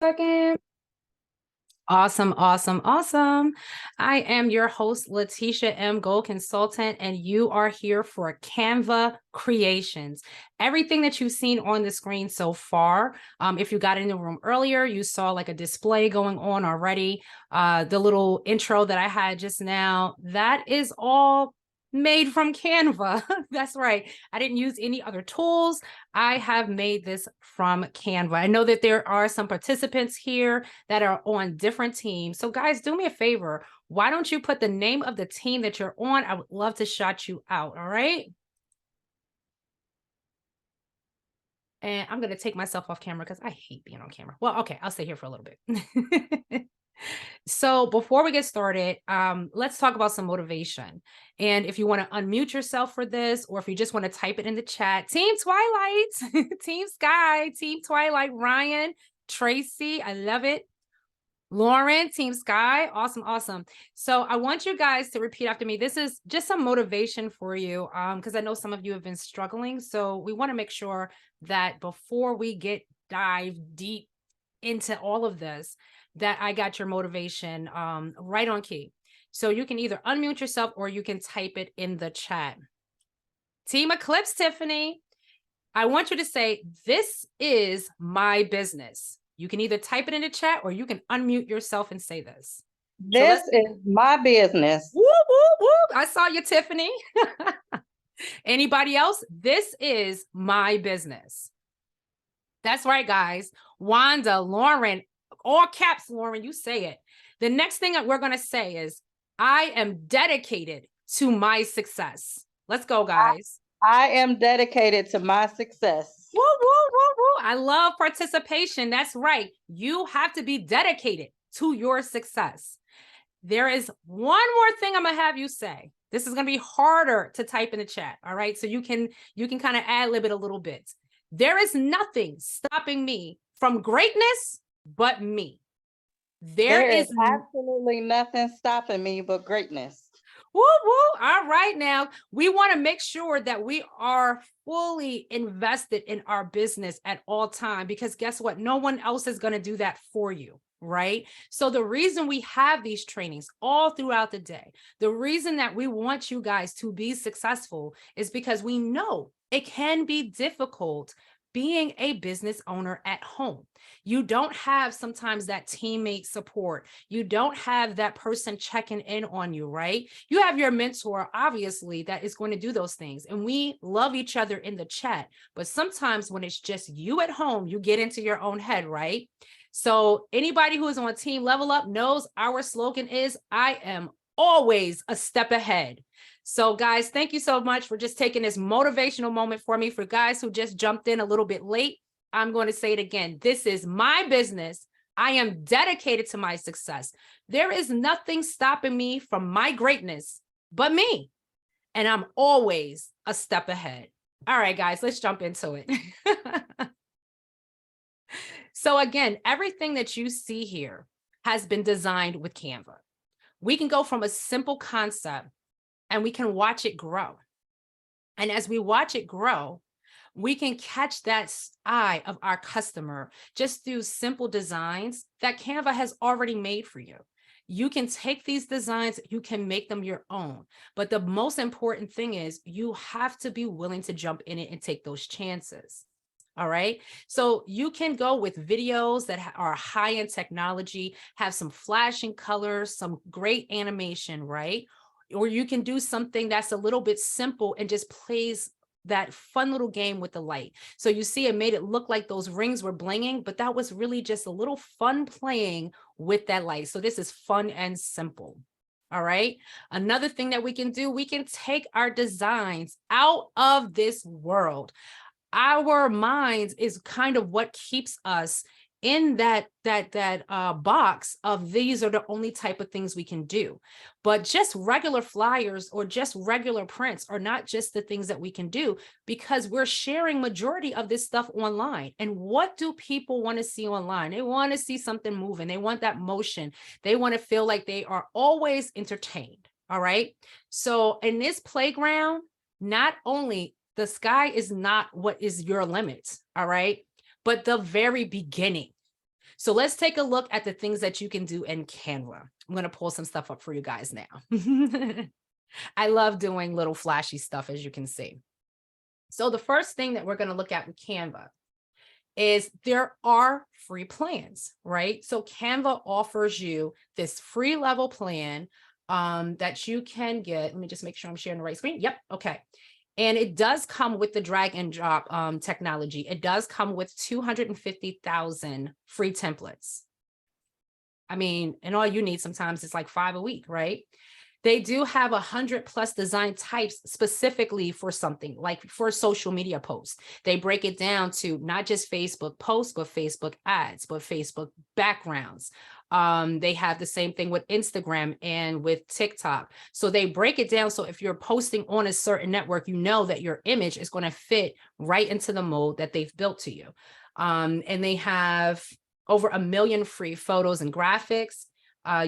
Second. Awesome, awesome, awesome. I am your host, Letitia M. Gold Consultant, and you are here for Canva Creations. Everything that you've seen on the screen so far, if you got in the room earlier, you saw like a display going on already. The little intro that I had just now, that is all made from Canva. That's right. I didn't use any other tools. I have made this from Canva. I know that there are some participants here that are on different teams. So guys, do me a favor. Why don't you put the name of the team that you're on? I would love to shout you out. All right. And I'm going to take myself off camera because I hate being on camera. Well, okay, I'll stay here for a little bit. So before we get started, let's talk about some motivation. And if you want to unmute yourself for this, or if you just want to type it in the chat, Team Twilight, Team Sky, Team Twilight, Ryan, Tracy, I love it. Lauren, Team Sky, awesome, awesome. So I want you guys to repeat after me. This is just some motivation for you, because I know some of you have been struggling. So we want to make sure that before we dive deep into all of this, that I got your motivation right on key. So you can either unmute yourself or you can type it in the chat. Team Eclipse, Tiffany, I want you to say, this is my business. You can either type it in the chat or you can unmute yourself and say this. This is my business. Whoop, whoop, whoop. I saw you, Tiffany. Anybody else? This is my business. That's right, guys. Wanda, Lauren, all caps, Lauren, you say it. The next thing that we're going to say is, I am dedicated to my success. Let's go, guys. I am dedicated to my success. Woo, woo, woo, woo. I love participation. That's right. You have to be dedicated to your success. There is one more thing I'm going to have you say. This is going to be harder to type in the chat. All right. So you can kind of ad-lib it a little bit. There is nothing stopping me from greatness but me. There is absolutely nothing stopping me but greatness. Woo, woo. All right. Now, we want to make sure that we are fully invested in our business at all time, because guess what? No one else is going to do that for you. Right? So the reason we have these trainings all throughout the day, the reason that we want you guys to be successful is because we know it can be difficult being a business owner at home. You don't have sometimes that teammate support. You don't have that person checking in on you, right? You have your mentor, obviously, that is going to do those things. And we love each other in the chat. But sometimes when it's just you at home, you get into your own head, right? So anybody who is on Team Level Up knows our slogan is, I am always a step ahead. So guys, thank you so much for just taking this motivational moment for me. For guys who just jumped in a little bit late, I'm going to say it again. This is my business. I am dedicated to my success. There is nothing stopping me from my greatness but me. And I'm always a step ahead. All right, guys, let's jump into it. So again, everything that you see here has been designed with Canva. We can go from a simple concept and we can watch it grow. And as we watch it grow, we can catch that eye of our customer just through simple designs that Canva has already made for you. You can take these designs, you can make them your own. But the most important thing is you have to be willing to jump in it and take those chances. All right. So you can go with videos that are high in technology, have some flashing colors, some great animation, right? Or you can do something that's a little bit simple and just plays that fun little game with the light. So you see, it made it look like those rings were blinging, but that was really just a little fun playing with that light. So this is fun and simple. All right. Another thing that we can do, we can take our designs out of this world. Our minds is kind of what keeps us in that box of these are the only type of things we can do. But just regular flyers or just regular prints are not just the things that we can do, because we're sharing majority of this stuff online. And what do people want to see online? They want to see something moving. They want that motion. They want to feel like they are always entertained. All right. So in this playground, not only the sky is not what is your limit, all right, but the very beginning. So let's take a look at the things that you can do in Canva. I'm going to pull some stuff up for you guys now. I love doing little flashy stuff, as you can see. So the first thing that we're going to look at with Canva is there are free plans, right? So Canva offers you this free level plan that you can get. Let me just make sure I'm sharing the right screen. Yep. Okay. And it does come with the drag and drop technology. It does come with 250,000 free templates. I mean, and all you need sometimes is like 5 a week, right? They do have 100+ design types specifically for something, like for social media posts. They break it down to not just Facebook posts, but Facebook ads, but Facebook backgrounds. They have the same thing with Instagram and with TikTok. So they break it down. So if you're posting on a certain network, you know that your image is going to fit right into the mold that they've built to you. And they have over 1 million free photos and graphics.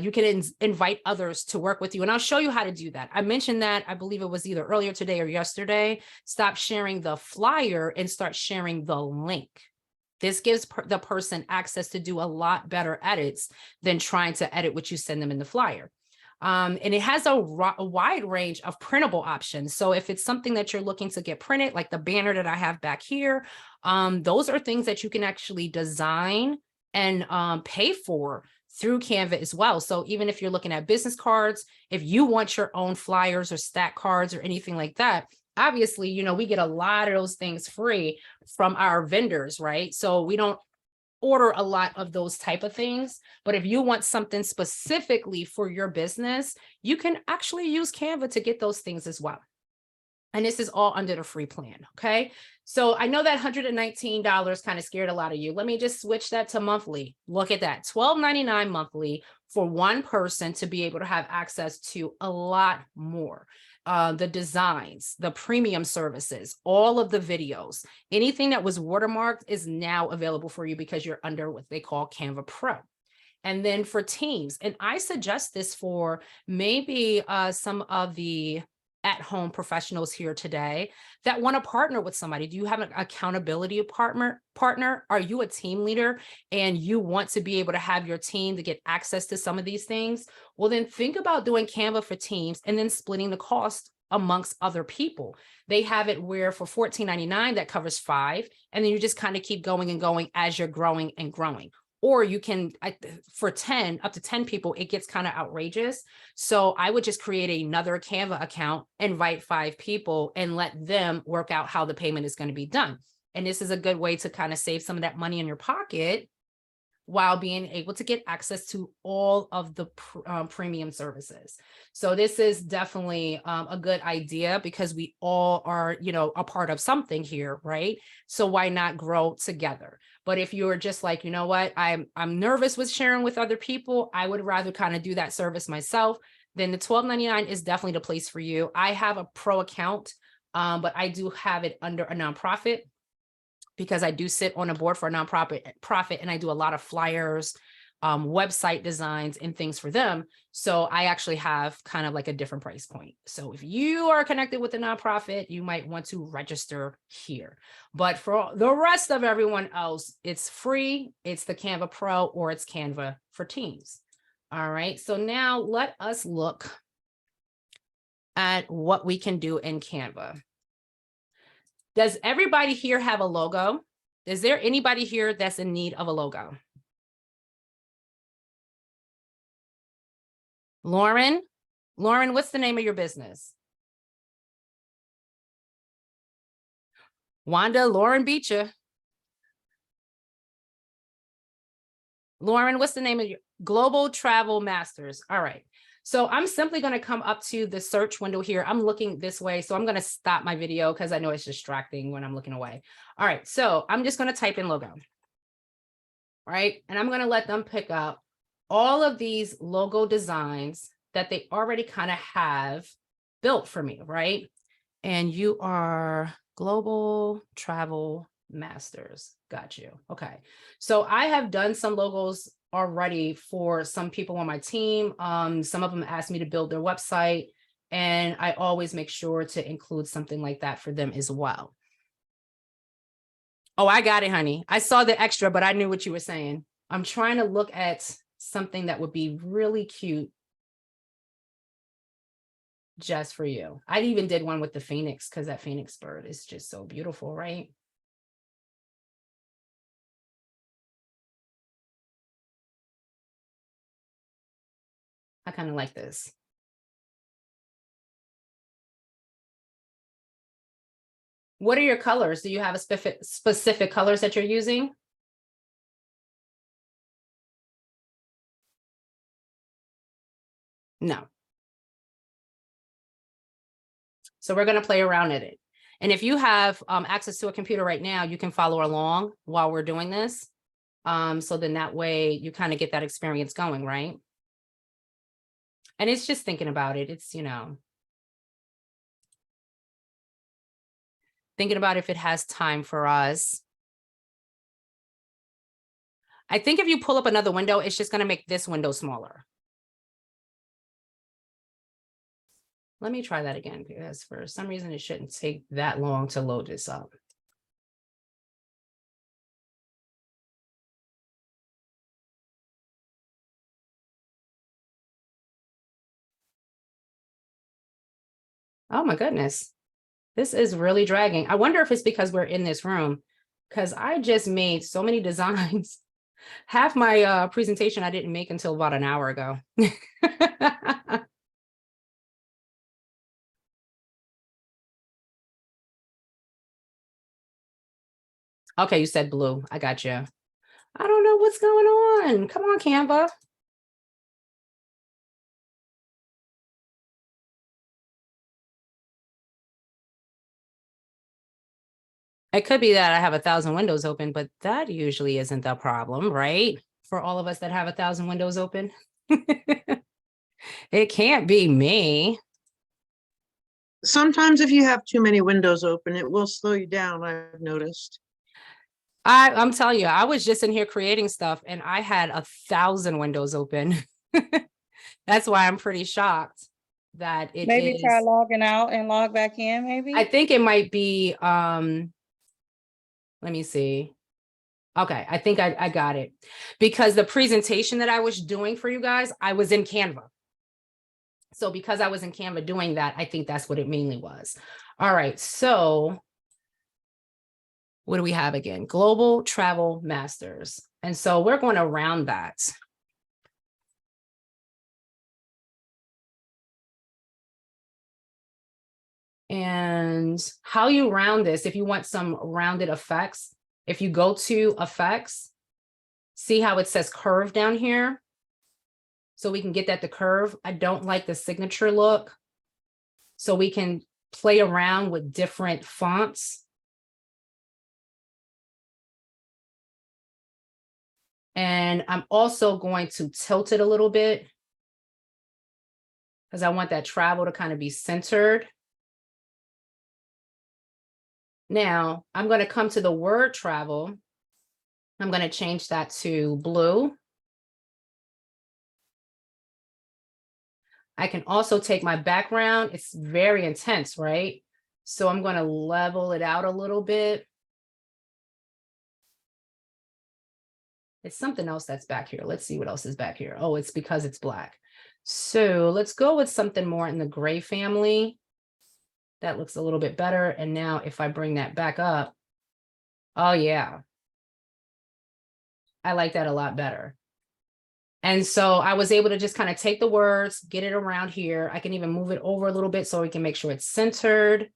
You can invite others to work with you. And I'll show you how to do that. I mentioned that, I believe it was either earlier today or yesterday. Stop sharing the flyer and start sharing the link. This gives the person access to do a lot better edits than trying to edit what you send them in the flyer. And it has a wide range of printable options. So if it's something that you're looking to get printed, like the banner that I have back here, those are things that you can actually design and pay for through Canva as well. So even if you're looking at business cards, if you want your own flyers or stack cards or anything like that, obviously, you know, we get a lot of those things free from our vendors, right? So we don't order a lot of those type of things. But if you want something specifically for your business, you can actually use Canva to get those things as well. And this is all under the free plan, okay? So I know that $119 kind of scared a lot of you. Let me just switch that to monthly. Look at that, $12.99 monthly for one person to be able to have access to a lot more. The designs, the premium services, all of the videos, anything that was watermarked is now available for you because you're under what they call Canva Pro. And then for teams, and I suggest this for maybe some of the at-home professionals here today that want to partner with somebody. Do you have an accountability partner? Are you a team leader and you want to be able to have your team to get access to some of these things? Well, then think about doing Canva for teams and then splitting the cost amongst other people. They have it where for $14.99 that covers 5, and then you just kind of keep going and going as you're growing and growing. Or you can, for 10, up to 10 people, it gets kind of outrageous. So I would just create another Canva account, invite 5 people, and let them work out how the payment is going to be done. And this is a good way to kind of save some of that money in your pocket while being able to get access to all of the premium services. So this is definitely a good idea because we all are, you know, a part of something here, right? So why not grow together? But if you're just like, you know what, I'm nervous with sharing with other people, I would rather kind of do that service myself, then the $12.99 is definitely the place for you. I have a pro account, but I do have it under a nonprofit, because I do sit on a board for a nonprofit and I do a lot of flyers, website designs and things for them. So I actually have kind of like a different price point. So if you are connected with a nonprofit, you might want to register here. But for the rest of everyone else, it's free. It's the Canva Pro or it's Canva for Teams. All right. So now let us look at what we can do in Canva. Does everybody here have a logo? Is there anybody here that's in need of a logo? Lauren, what's the name of your business? Wanda, Lauren beat you. Lauren, what's the name of your Global Travel Masters? All right. So I'm simply going to come up to the search window here. I'm looking this way, so I'm going to stop my video because I know it's distracting when I'm looking away. All right, so I'm just going to type in logo. All right, and I'm going to let them pick up all of these logo designs that they already kind of have built for me, right? And you are Global Travel Masters. Got you. Okay, so I have done some logos already for some people on my team. Some of them asked me to build their website, and I always make sure to include something like that for them as well. Oh, I got it, honey. I saw the extra, but I knew what you were saying. I'm trying to look at something that would be really cute just for you. I even did one with the phoenix because that phoenix bird is just so beautiful, right? I kind of like this. What are your colors? Do you have a specific colors that you're using? No. So we're going to play around in it. And if you have access to a computer right now, you can follow along while we're doing this. So then that way you kind of get that experience going, right? And it's just thinking about it. It's, you know, thinking about if it has time for us. I think if you pull up another window, it's just going to make this window smaller. Let me try that again, because for some reason it shouldn't take that long to load this up. Oh my goodness. This is really dragging. I wonder if it's because we're in this room, because I just made so many designs. Half my presentation I didn't make until about an hour ago. Okay, you said blue. I got you. I don't know what's going on. Come on, Canva. It could be that I have 1,000 windows open, but that usually isn't the problem, right? For all of us that have 1,000 windows open. It can't be me. Sometimes if you have too many windows open, it will slow you down, I've noticed. I'm telling you, I was just in here creating stuff and I had 1,000 windows open. That's why I'm pretty shocked that it Maybe is. try logging out and log back in, maybe? I think it might be, let me see. Okay, I think I got it. Because the presentation that I was doing for you guys, I was in Canva. So because I was in Canva doing that, I think that's what it mainly was. All right, so what do we have again? Global Travel Masters. And so we're going to round that. And how you round this, if you want some rounded effects, if you go to effects, see how it says curve down here? So we can get that to curve. I don't like the signature look. So we can play around with different fonts. And I'm also going to tilt it a little bit because I want that travel to kind of be centered. Now I'm going to come to the word travel. I'm going to change that to blue. I can also take my background. It's very intense, right? So I'm going to level it out a little bit. It's something else that's back here. Let's see what else is back here. Oh, it's because it's black. So let's go with something more in the gray family. That looks a little bit better. And now if I bring that back up, oh yeah. I like that a lot better. And so I was able to just kind of take the words, get it around here. I can even move it over a little bit so we can make sure it's centered.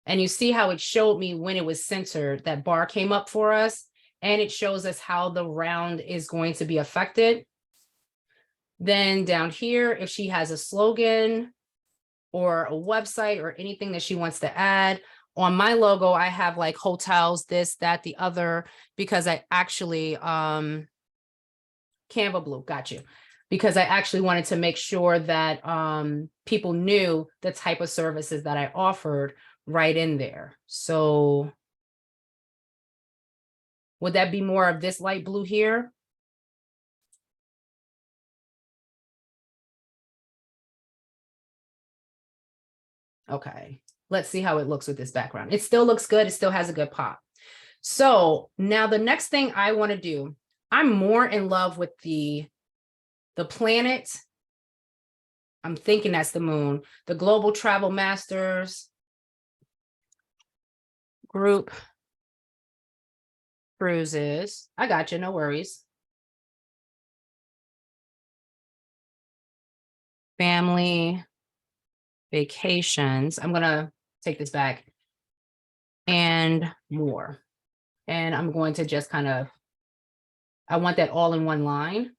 And you see how it showed me when it was centered, that bar came up for us. And it shows us how the round is going to be affected. Then down here, if she has a slogan or a website or anything that she wants to add, on my logo, I have like hotels, this, that, the other, because I actually, Canva Blue, got you. Because I actually wanted to make sure that people knew the type of services that I offered right in there. So would that be more of this light blue here? Okay, let's see how it looks with this background. It still looks good. It still has a good pop. So now the next thing I want to do, I'm more in love with the planet. I'm thinking that's the moon, the Global Travel Masters group cruises. I got you, no worries. Family vacations. I'm gonna take this back. And more. And I'm going to just kind of, I want that all in one line.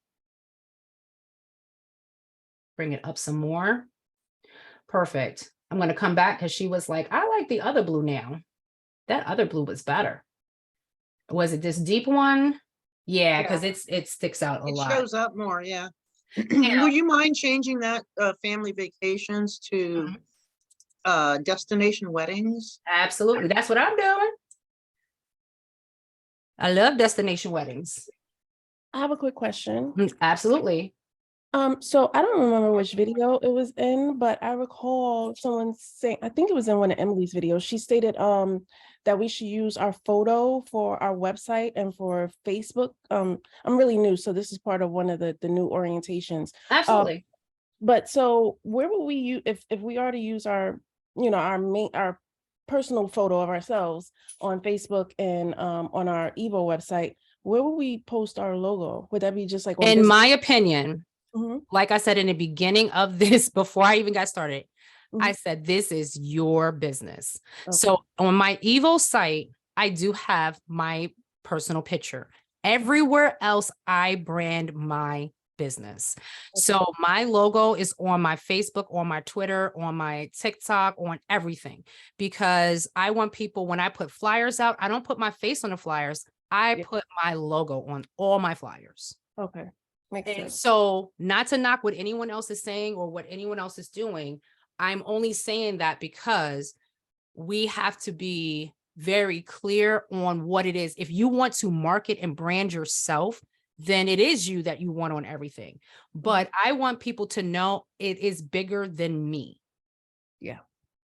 Bring it up some more. Perfect. I'm going to come back because she was like, I like the other blue now. That other blue was better. Was it this deep one? Yeah, because it sticks out a It lot. shows up more, yeah. Yeah. Would you mind changing that family vacations to destination weddings? Absolutely. That's what I'm doing. I love destination weddings. I have a quick question. Absolutely. So I don't remember which video it was in, but I recall someone saying, I think it was in one of Emily's videos. She stated that we should use our photo for our website and for Facebook. I'm really new, so this is part of one of the new orientations. Absolutely. But so where will we use if we are to use our, our personal photo of ourselves on Facebook and on our Evo website, where will we post our logo? Would that be just like on In business? my opinion, Mhm. like I said in the beginning of this, before I even got started, I Mhm. said, this is your business. Okay. So on my Evo site, I do have my personal picture. Everywhere else, I brand my business. So my logo is on my Facebook, on my Twitter, on my TikTok, on everything, because I want people, when I put flyers out, I don't put my face on the flyers. I Yeah. put my logo on all my flyers. Okay. Makes And sense. so, not to knock what anyone else is saying or what anyone else is doing, I'm only saying that because we have to be very clear on what it is. If you want to market and brand yourself, then it is you that you want on everything. But I want people to know it is bigger than me. Yeah.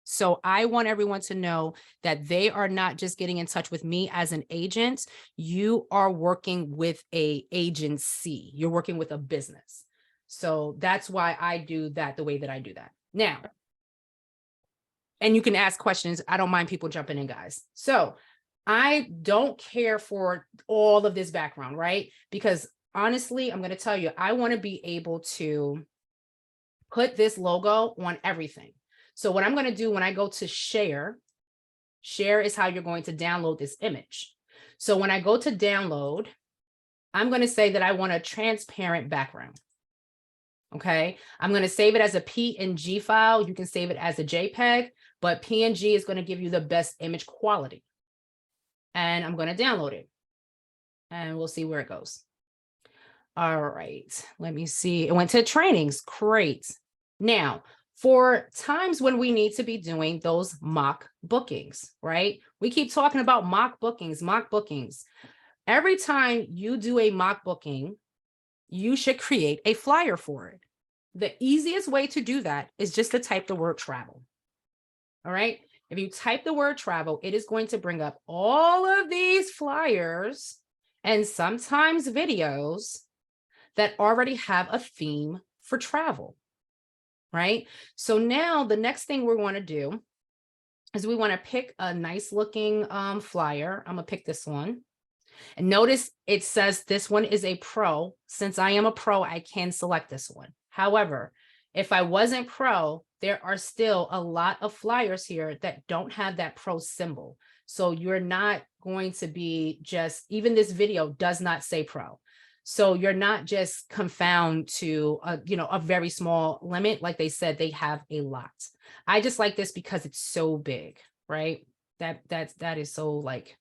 So I want everyone to know that they are not just getting in touch with me as an agent. You are working with a agency. You're working with a business. So that's why I do that the way that I do that. Now, and you can ask questions. I don't mind people jumping in, guys. So I don't care for all of this background, right? Because honestly, I'm going to tell you, I want to be able to put this logo on everything. So what I'm going to do when I go to share is how you're going to download this image. So when I go to download, I'm going to say that I want a transparent background. Okay. I'm going to save it as a PNG file. You can save it as a JPEG, but PNG is going to give you the best image quality. And I'm going to download it. And we'll see where it goes. All right. Let me see. It went to trainings. Great. Now, for times when we need to be doing those mock bookings, right? We keep talking about mock bookings. Every time you do a mock booking, you should create a flyer for it. The easiest way to do that is just to type the word travel. All right. If you type the word travel, it is going to bring up all of these flyers and sometimes videos that already have a theme for travel. Right? So now the next thing we're going to do is we want to pick a nice looking flyer. I'm gonna pick this one. And notice it says this one is a pro. Since I am a pro, I can select this one. However, if I wasn't pro, there are still a lot of flyers here that don't have that pro symbol. So you're not going to be just, even this video does not say pro. So you're not just confounded to a very small limit. Like they said, they have a lot. I just like this because it's so big, right? That is so like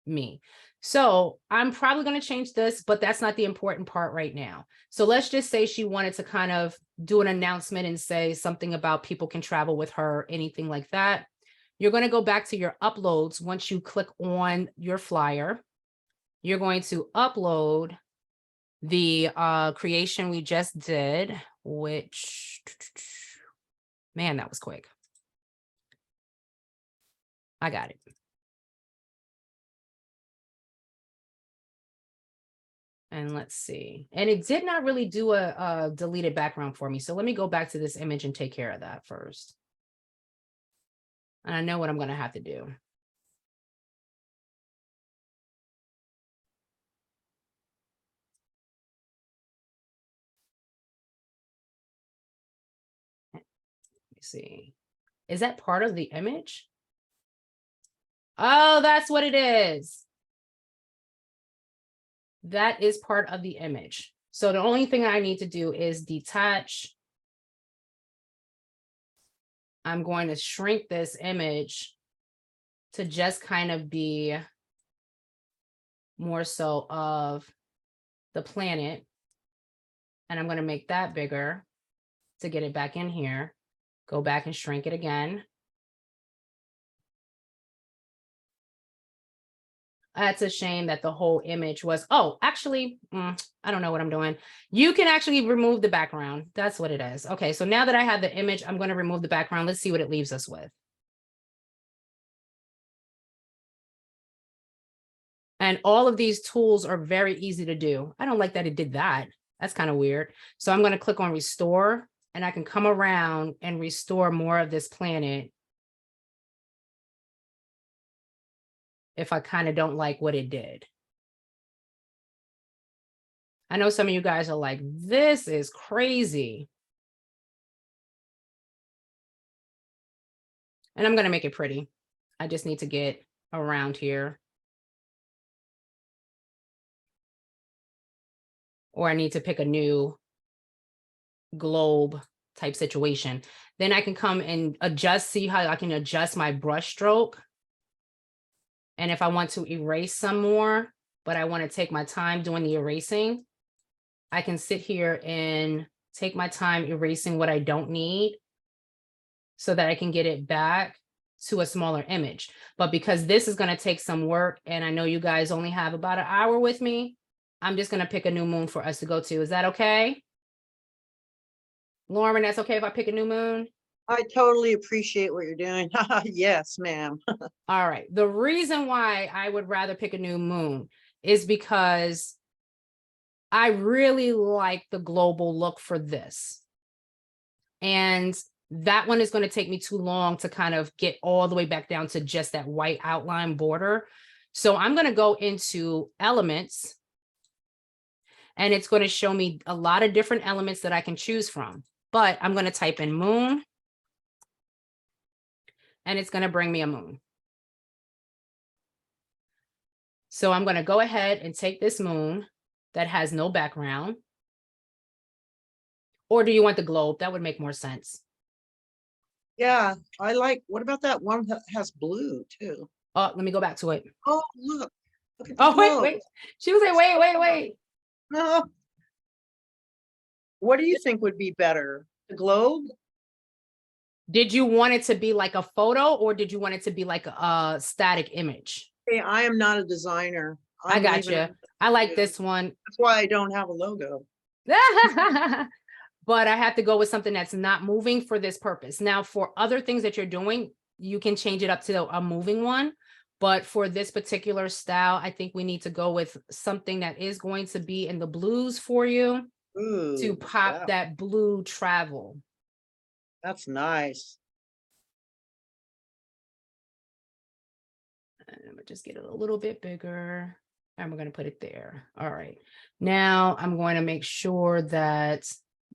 me. So I'm probably going to change this, but that's not the important part right now. So let's just say she wanted to kind of do an announcement and say something about people can travel with her, anything like that. You're going to go back to your uploads. Once you click on your flyer, you're going to upload the creation we just did, which, man, that was quick. I got it. And let's see. And it did not really do a deleted background for me. So let me go back to this image and take care of that first. And I know what I'm going to have to do. Let me see. Is that part of the image? Oh, that's what it is. That is part of the image. So the only thing I need to do is detach. I'm going to shrink this image to just kind of be more so of the planet. And I'm going to make that bigger to get it back in here. Go back and shrink it again. That's a shame that the whole image was, oh, actually, I don't know what I'm doing. You can actually remove the background. That's what it is. Okay, so now that I have the image, I'm going to remove the background. Let's see what it leaves us with. And all of these tools are very easy to do. I don't like that it did that. That's kind of weird. So I'm going to click on restore, and I can come around and restore more of this planet if I kind of don't like what it did. I know some of you guys are like, this is crazy. And I'm going to make it pretty. I just need to get around here. Or I need to pick a new globe type situation. Then I can come and adjust, see how I can adjust my brush stroke. And if I want to erase some more, but I want to take my time doing the erasing, I can sit here and take my time erasing what I don't need so that I can get it back to a smaller image. But because this is going to take some work, and I know you guys only have about an hour with me, I'm just going to pick a new moon for us to go to. Is that okay? Lauren, that's okay if I pick a new moon? I totally appreciate what you're doing. Yes, ma'am. All right. The reason why I would rather pick a new moon is because I really like the global look for this. And that one is going to take me too long to kind of get all the way back down to just that white outline border. So I'm going to go into elements, and it's going to show me a lot of different elements that I can choose from. But I'm going to type in moon, and it's going to bring me a moon. So I'm going to go ahead and take this moon that has no background. Or do you want the globe? That would make more sense. Yeah, I like, what about that one that has blue too? Oh, let me go back to it. Oh, look. Look at the Oh, wait, globe. wait. She was like, wait. No. What do you think would be better? The globe? Did you want it to be like a photo, or did you want it to be like a static image? Hey, I am not a designer. I got leaving you. it I like you. this one. That's why I don't have a logo. But I have to go with something that's not moving for this purpose. Now, for other things that you're doing, you can change it up to a moving one. But for this particular style, I think we need to go with something that is going to be in the blues for you. Ooh, To pop yeah, that blue travel. that's nice. And I'm gonna just get it a little bit bigger, and we're going to put it there. All right. Now I'm going to make sure that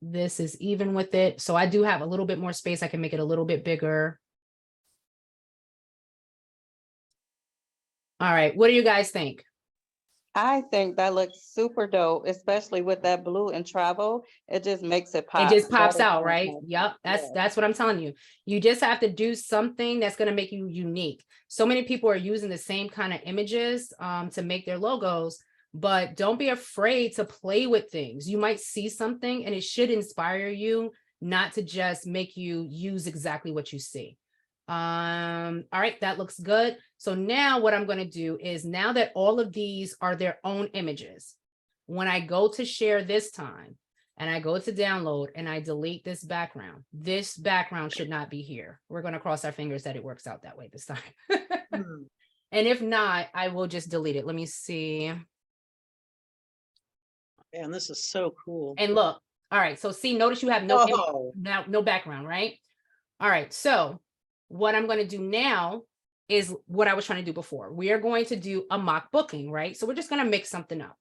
this is even with it. So I do have a little bit more space. I can make it a little bit bigger. All right. What do you guys think? I think that looks super dope, especially with that blue and travel. It just makes it pop. It just That pops is out, right? fantastic. Yep. Yeah. That's what I'm telling you. You just have to do something that's going to make you unique. So many people are using the same kind of images to make their logos, but don't be afraid to play with things. You might see something and it should inspire you, not to just make you use exactly what you see. All right, that looks good. So now what I'm going to do is, now that all of these are their own images, when I go to share this time, and I go to download and I delete this background should not be here. We're going to cross our fingers that it works out that way this time. Hmm. And if not, I will just delete it. Let me see. And this is so cool. And look, all right, so see, notice you have no, Oh, no background, right? All right, so what I'm gonna do now is what I was trying to do before. We are going to do a mock booking, right? So we're just gonna mix something up.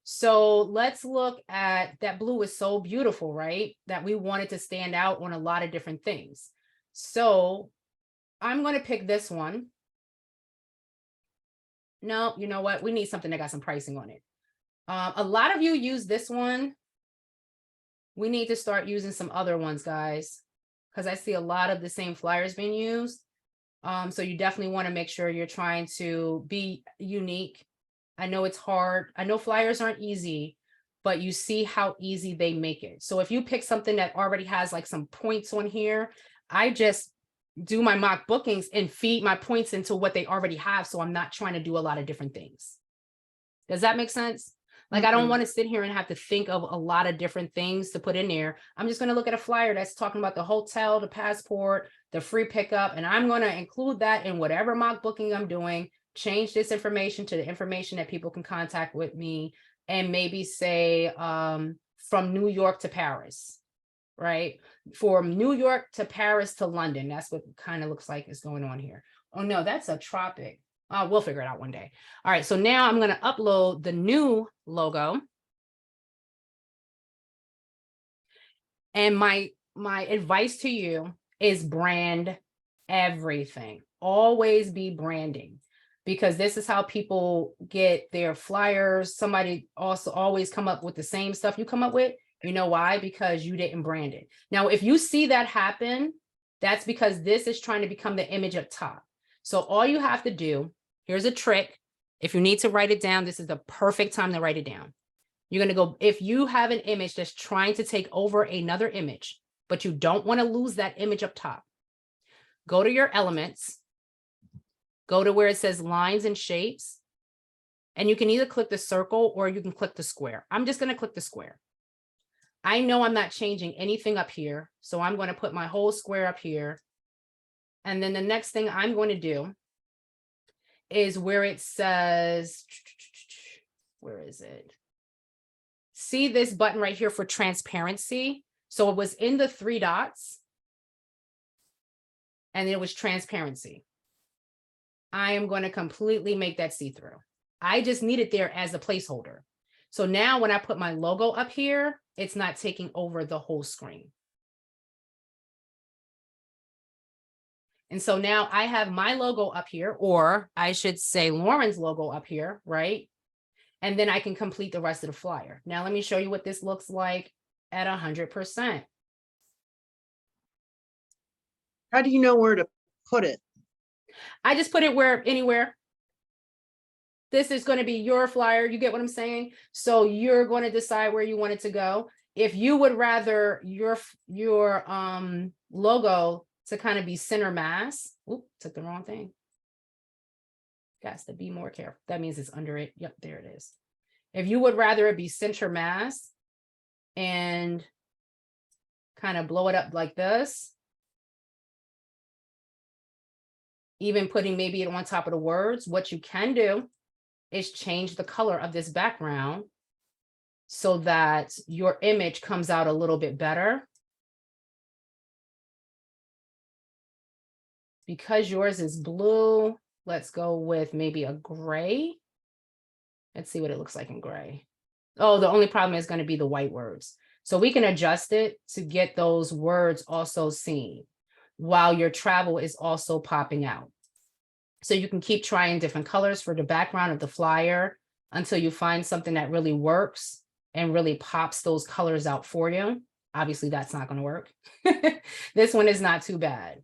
So let's look at that blue is so beautiful, right? That we wanted to stand out on a lot of different things. So I'm gonna pick this one. No, you know what? We need something that got some pricing on it. A lot of you use this one. We need to start using some other ones, guys, because I see a lot of the same flyers being used. So you definitely want to make sure you're trying to be unique. I know it's hard. I know flyers aren't easy, but you see how easy they make it. So if you pick something that already has like some points on here, I just do my mock bookings and feed my points into what they already have. So I'm not trying to do a lot of different things. Does that make sense? Like, I don't want to sit here and have to think of a lot of different things to put in there. I'm just going to look at a flyer that's talking about the hotel, the passport, the free pickup, and I'm going to include that in whatever mock booking I'm doing, change this information to the information that people can contact with me, and maybe say from New York to Paris, right? From New York to Paris to London. That's what kind of looks like is going on here. Oh no, that's a tropic. We'll figure it out one day. All right, so now I'm going to upload the new logo. And my advice to you is brand everything. Always be branding, because this is how people get their flyers. Somebody also always come up with the same stuff you come up with. You know why? Because you didn't brand it. Now, if you see that happen, that's because this is trying to become the image up top. So all you have to do, here's a trick. If you need to write it down, this is the perfect time to write it down. You're going to go, if you have an image that's trying to take over another image, but you don't want to lose that image up top, go to your elements, go to where it says lines and shapes, and you can either click the circle or you can click the square. I'm just going to click the square. I know I'm not changing anything up here, so I'm going to put my whole square up here. And then the next thing I'm going to do is where it says, where is it? See this button right here for transparency. So it was in the 3 dots and it was transparency. I am going to completely make that see-through. I just need it there as a placeholder. So now when I put my logo up here, it's not taking over the whole screen. And so now I have my logo up here, or I should say Lauren's logo up here, right? And then I can complete the rest of the flyer. Now, let me show you what this looks like at 100%. how do you know where to put it? I just put it anywhere. This is going to be your flyer. You get what I'm saying? So you're going to decide where you want it to go. If you would rather your logo to kind of be center mass. Oop, took the wrong thing. Got to be more careful. That means it's under it. Yep, there it is. If you would rather it be center mass and kind of blow it up like this, even putting maybe it on top of the words, what you can do is change the color of this background so that your image comes out a little bit better. Because yours is blue, let's go with maybe a gray. Let's see what it looks like in gray. Oh, the only problem is going to be the white words. So we can adjust it to get those words also seen while your travel is also popping out. So you can keep trying different colors for the background of the flyer until you find something that really works and really pops those colors out for you. Obviously, that's not going to work. This one is not too bad.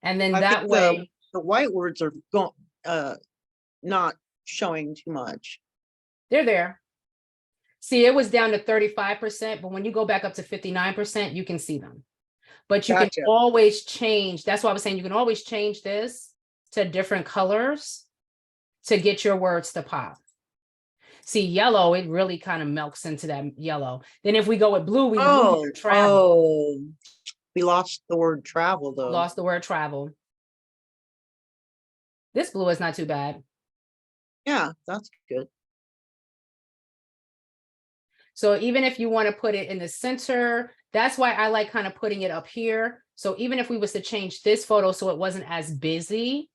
And then I that think way, the white words are not showing too much. they're there. See, it was down to 35%, but when you go back up to 59%, you can see them. But you Gotcha. can always change. That's why I was saying you can always change this to different colors to get your words to pop. See, yellow, it really kind of melts into that yellow. Then if we go with blue, we lose travel. We lost the word travel though. Lost the word travel. This blue is not too bad. Yeah, that's good. So even if you want to put it in the center, that's why I like kind of putting it up here. So even if we was to change this photo so it wasn't as busy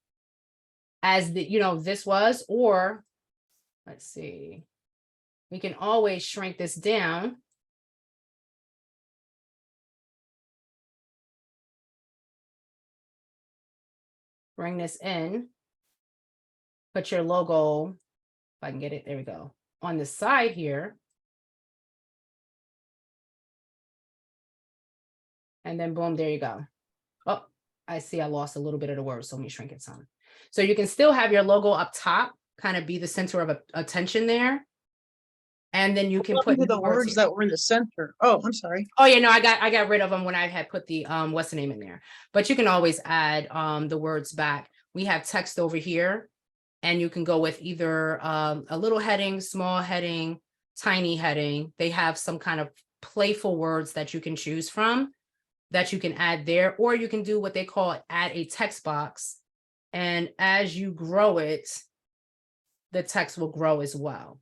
as the, this was, or let's see, we can always shrink this down. Bring this in, put your logo, if I can get it, there we go, on the side here. And then boom, there you go. Oh, I see I lost a little bit of the word, so let me shrink it some. So you can still have your logo up top, kind of be the center of attention there. And then you can put the words that were in the center. Oh, I'm sorry. Oh yeah, no, I got rid of them when I had put the what's the name in there. But you can always add the words back. We have text over here, and you can go with either a little heading, small heading, tiny heading. They have some kind of playful words that you can choose from that you can add there, or you can do what they call add a text box. And as you grow it, the text will grow as well.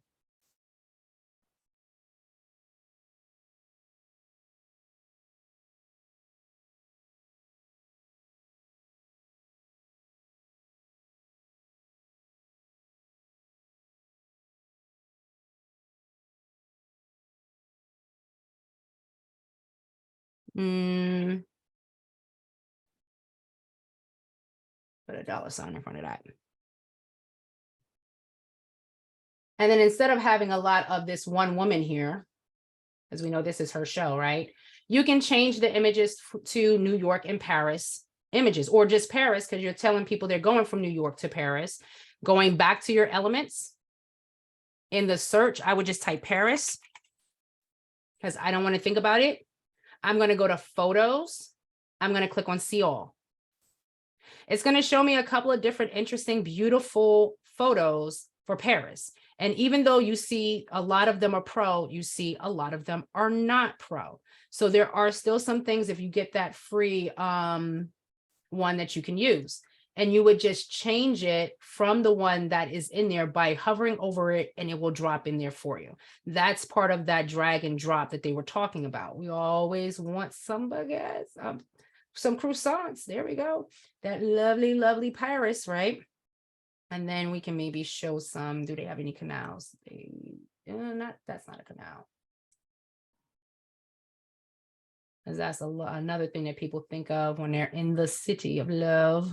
Put a $sign in front of that. And then instead of having a lot of this one woman here, as we know this is her show, right? You can change the images to New York and Paris images, or just Paris, because you're telling people they're going from New York to Paris. Going back to your elements in the search, I would just type Paris because I don't want to think about it. I'm going to go to photos. I'm going to click on see all. It's going to show me a couple of different interesting, beautiful photos for Paris. And even though you see a lot of them are pro, you see a lot of them are not pro. So there are still some things, if you get that free one that you can use, and you would just change it from the one that is in there by hovering over it, and it will drop in there for you. That's part of that drag and drop that they were talking about. We always want some baguettes, some croissants. There we go. That lovely, lovely Paris, right? And then we can maybe show some. Do they have any canals? That's not a canal. Because that's another thing that people think of when they're in the city of love.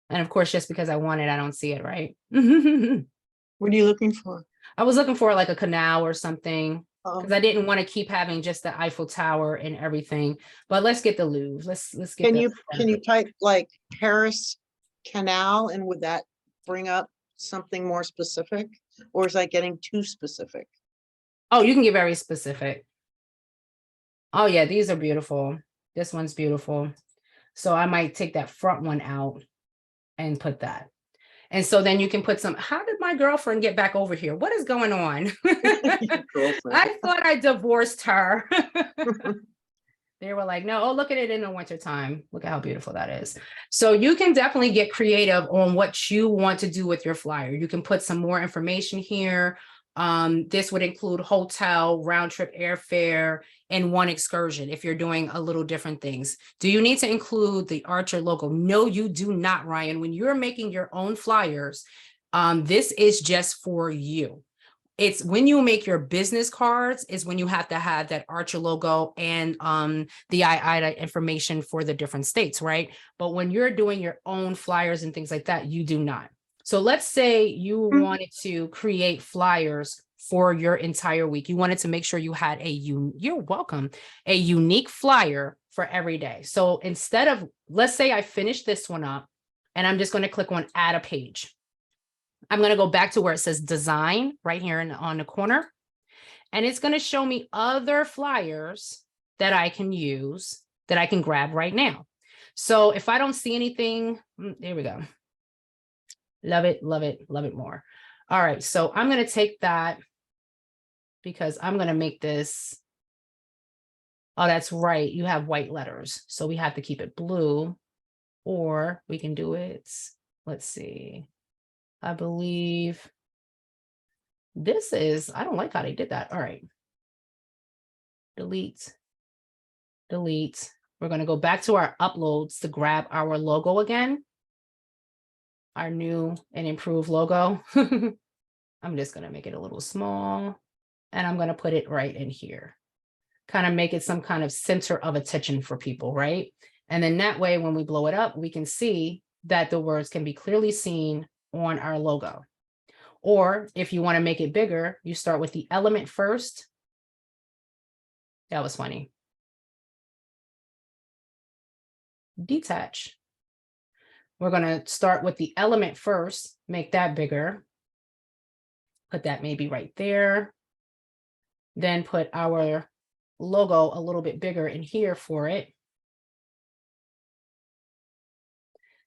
And of course, just because I want it, I don't see it, right? What are you looking for? I was looking for like a canal or something, because Oh. I didn't want to keep having just the Eiffel Tower and everything. But let's get the Louvre. Let's get. Can you type like Paris Canal, and would that bring up something more specific, or is that getting too specific? Oh, you can get very specific. Oh yeah, these are beautiful. This one's beautiful. So I might take that front one out and put that. And so then you can put some, how did my girlfriend get back over here? What is going on? I thought I divorced her. They were like, no, oh, look at it in the wintertime. Look at how beautiful that is. So you can definitely get creative on what you want to do with your flyer. You can put some more information here. This would include hotel, round trip airfare, and one excursion if you're doing a little different things. Do you need to include the Archer logo? No, you do not, Ryan. When you're making your own flyers, this is just for you. It's when you make your business cards is when you have to have that Archer logo and the IIDA information for the different states, right? But when you're doing your own flyers and things like that, you do not. So let's say you wanted to create flyers for your entire week. You wanted to make sure you had you're welcome, a unique flyer for every day. So instead of, let's say I finished this one up and I'm just going to click on add a page. I'm going to go back to where it says design right here on the corner. And it's going to show me other flyers that I can use, that I can grab right now. So if I don't see anything, there we go. Love it, love it, love it more. All right, so I'm going to take that because I'm going to make this. Oh, that's right. You have white letters. So we have to keep it blue, or we can do it. Let's see. I believe This is, I don't like how they did that. All right. Delete, delete. We're going to go back to our uploads to grab our logo again. Our new and improved logo. I'm just going to make it a little small and I'm going to put it right in here. Kind of make it some kind of center of attention for people, right? And then that way, when we blow it up, we can see that the words can be clearly seen on our logo. Or if you want to make it bigger, you start with the element first. That was funny. Detach. We're going to start with the element first, make that bigger. Put that maybe right there. Then put our logo a little bit bigger in here for it.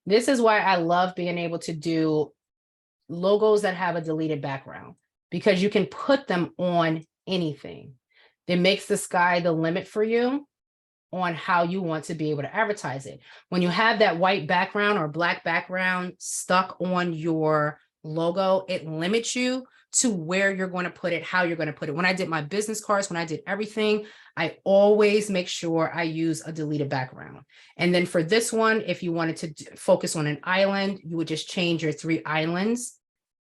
This is why I love being able to do logos that have a deleted background, because you can put them on anything. It makes the sky the limit for you on how you want to be able to advertise it. When you have that white background or black background stuck on your logo, it limits you to where you're going to put it, how you're going to put it. When I did my business cards, when I did everything, I always make sure I use a deleted background. And then for this one, if you wanted to focus on an island, you would just change your 3 islands,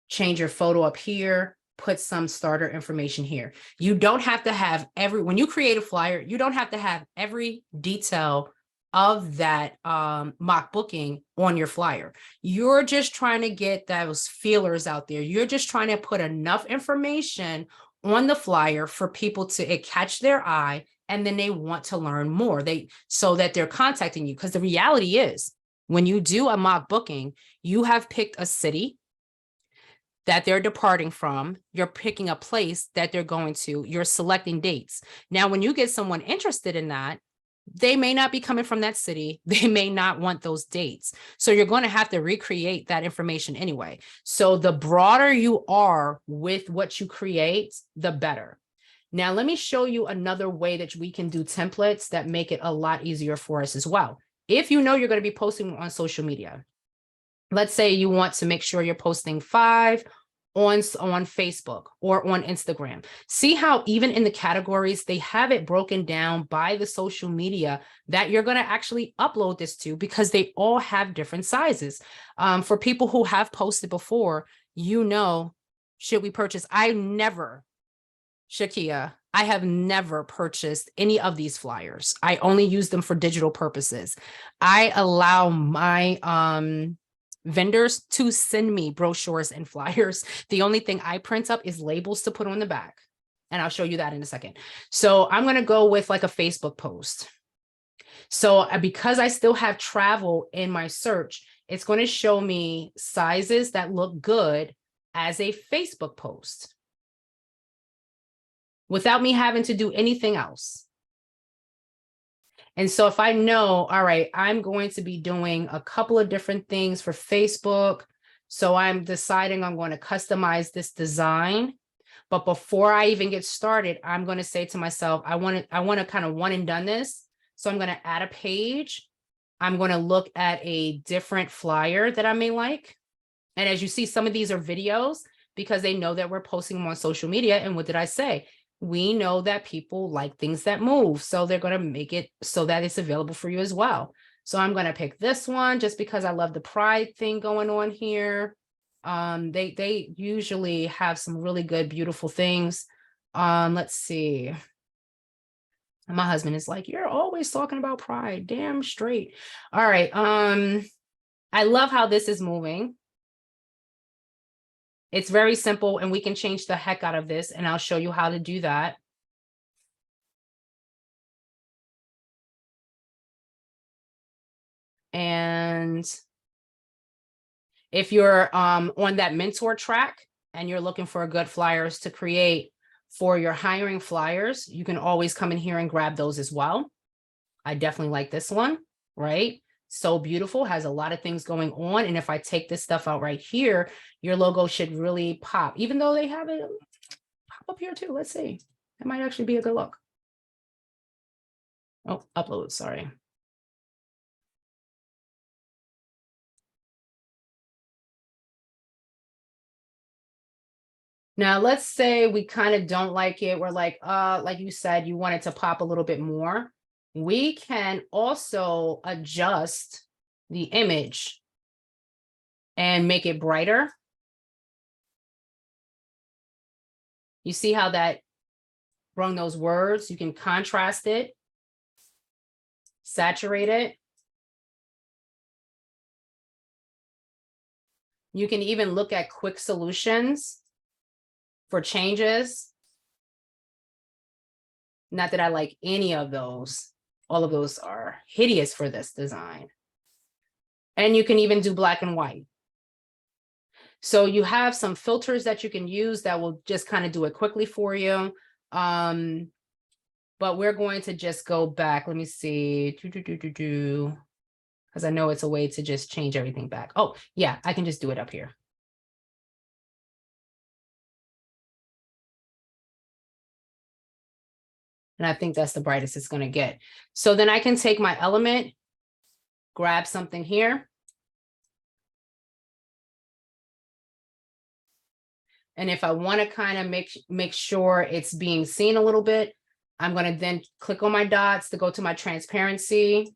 change your photo up here, put some starter information here. You don't have to have when you create a flyer, you don't have to have every detail of that mock booking on your flyer. You're just trying to get those feelers out there. You're just trying to put enough information on the flyer for people to catch their eye, and then they want to learn more. So that they're contacting you. Because the reality is, when you do a mock booking, you have picked a city that they're departing from, you're picking a place that they're going to, you're selecting dates. Now, when you get someone interested in that, they may not be coming from that city. They may not want those dates. So you're going to have to recreate that information anyway. So the broader you are with what you create, the better. Now, let me show you another way that we can do templates that make it a lot easier for us as well. If you know you're going to be posting on social media, let's say you want to make sure you're posting 5 on Facebook or on Instagram. See how even in the categories, they have it broken down by the social media that you're going to actually upload this to, because they all have different sizes. For people who have posted before, should we purchase? Shakia, I have never purchased any of these flyers. I only use them for digital purposes. I allow my vendors to send me brochures and flyers. The only thing I print up is labels to put on the back. And I'll show you that in a second. So I'm going to go with like a Facebook post. So because I still have travel in my search, it's going to show me sizes that look good as a Facebook post without me having to do anything else. And so if I know, all right, I'm going to be doing a couple of different things for Facebook. So I'm deciding I'm going to customize this design. But before I even get started, I'm going to say to myself, I want to kind of one and done this. So I'm going to add a page. I'm going to look at a different flyer that I may like. And as you see, some of these are videos because they know that we're posting them on social media. And what did I say? We know that people like things that move. So they're going to make it so that it's available for you as well. So I'm going to pick this one just because I love the pride thing going on here. They usually have some really good, beautiful things. Let's see. My husband is like, you're always talking about pride. Damn straight. All right. I love how this is moving. It's very simple and we can change the heck out of this, and I'll show you how to do that. And if you're on that mentor track and you're looking for good flyers to create for your hiring flyers, you can always come in here and grab those as well. I definitely like this one, right? So beautiful, has a lot of things going on. And if I take this stuff out right here, your logo should really pop, even though they have it pop up here too. Let's see. That might actually be a good look. Oh, upload, sorry. Now, let's say we kind of don't like it. We're like you said, you want it to pop a little bit more. We can also adjust the image and make it brighter. You see how that brung those words? You can contrast it, saturate it. You can even look at quick solutions for changes. Not that I like any of those. All of those are hideous for this design. And you can even do black and white. So you have some filters that you can use that will just kind of do it quickly for you. But we're going to just go back. Let me see. Because I know it's a way to just change everything back. Oh, yeah, I can just do it up here. And I think that's the brightest it's going to get. So then I can take my element, grab something here. And if I want to kind of make sure it's being seen a little bit, I'm going to then click on my dots to go to my transparency.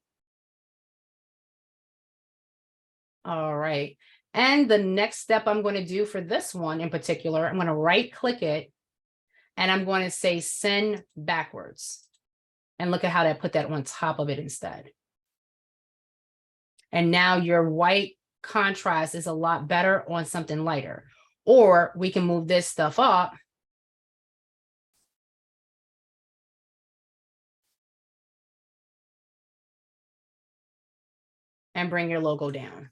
All right. And the next step I'm going to do for this one in particular, I'm going to right click it and I'm going to say send backwards. And look at how that put that on top of it instead. And now your white contrast is a lot better on something lighter. Or we can move this stuff up. And bring your logo down.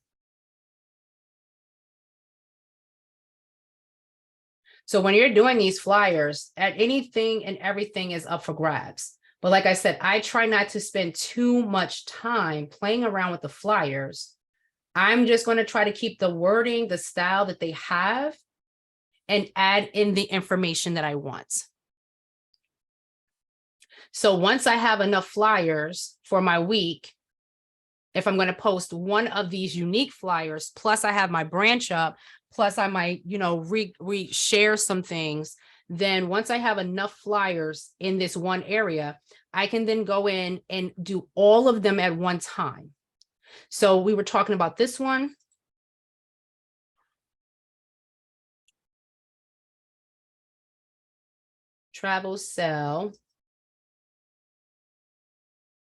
So when you're doing these flyers, anything and everything is up for grabs. But like I said, I try not to spend too much time playing around with the flyers. I'm just going to try to keep the wording, the style that they have, and add in the information that I want. So once I have enough flyers for my week, if I'm going to post one of these unique flyers, plus I have my branch up, plus I might, share some things, then once I have enough flyers in this one area, I can then go in and do all of them at one time. So we were talking about this one. Travel sell.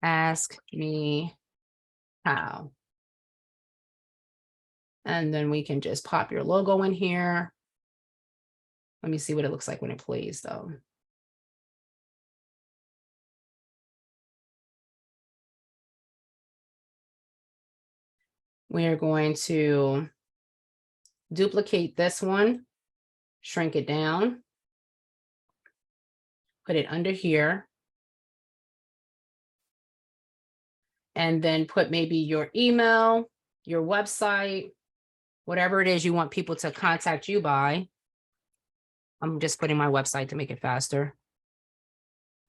Ask me how. And then we can just pop your logo in here. Let me see what it looks like when it plays though. We are going to duplicate this one, shrink it down, put it under here, and then put maybe your email, your website, whatever it is you want people to contact you by. I'm just putting my website to make it faster.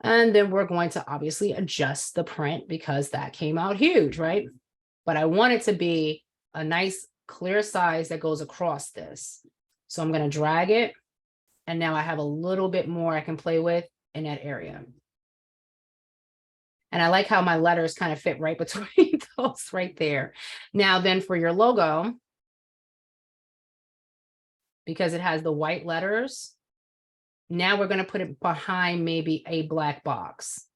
And then we're going to obviously adjust the print because that came out huge, right? But I want it to be a nice clear size that goes across this. So I'm going to drag it. And now I have a little bit more I can play with in that area. And I like how my letters kind of fit right between those right there. Now then for your logo, because it has the white letters, now we're going to put it behind maybe a black box.